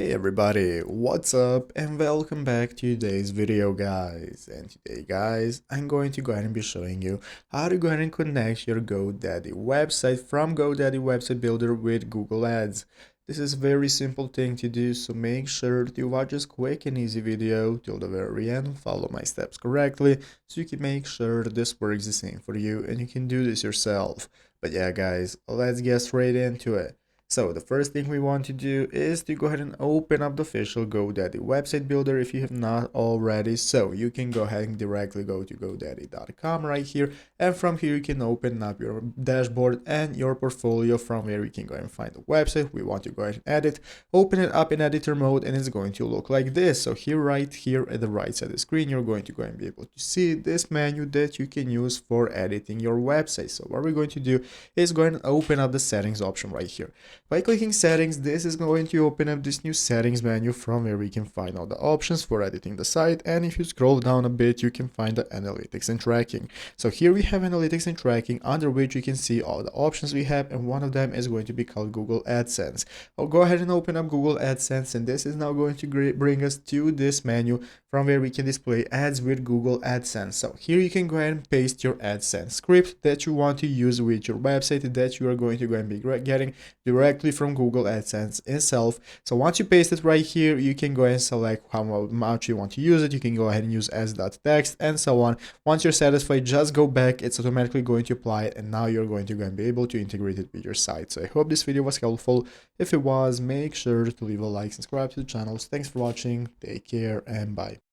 Hey everybody, what's up and welcome back to today's video guys. And today guys, I'm going to go ahead and be showing you how to go ahead and connect your GoDaddy website from GoDaddy website builder with Google Ads. This is a very simple thing to do, so make sure to watch this quick and easy video till the very end, follow my steps correctly so you can make sure that this works the same for you and you can do this yourself. But yeah guys, let's get straight into it. So the first thing we want to do is to go ahead and open up the official GoDaddy website builder if you have not already. So you can go ahead and directly go to godaddy.com right here. And from here, you can open up your dashboard and your portfolio from where you can go and find the website we want to go ahead and edit. Open it up in editor mode and it's going to look like this. So here, right here at the right side of the screen, you're going to go and be able to see this menu that you can use for editing your website. So what we're going to do is go ahead and open up the settings option right here. By clicking settings, this is going to open up this new settings menu from where we can find all the options for editing the site. And if you scroll down a bit, you can find the analytics and tracking. So here we have analytics and tracking, under which you can see all the options we have. And one of them is going to be called Google AdSense. I'll go ahead and open up Google AdSense. And this is now going to bring us to this menu from where we can display ads with Google AdSense. So here you can go ahead and paste your AdSense script that you want to use with your website that you are going to go and be getting directly from Google AdSense itself. So once you paste it right here, you can go and select how much you want to use it. You can go ahead and use as.text and so on. Once you're satisfied, just go back. It's automatically going to apply it, and now you're going to go and be able to integrate it with your site. So I hope this video was helpful. If it was, make sure to leave a like, subscribe to the channel. Thanks for watching. Take care and bye.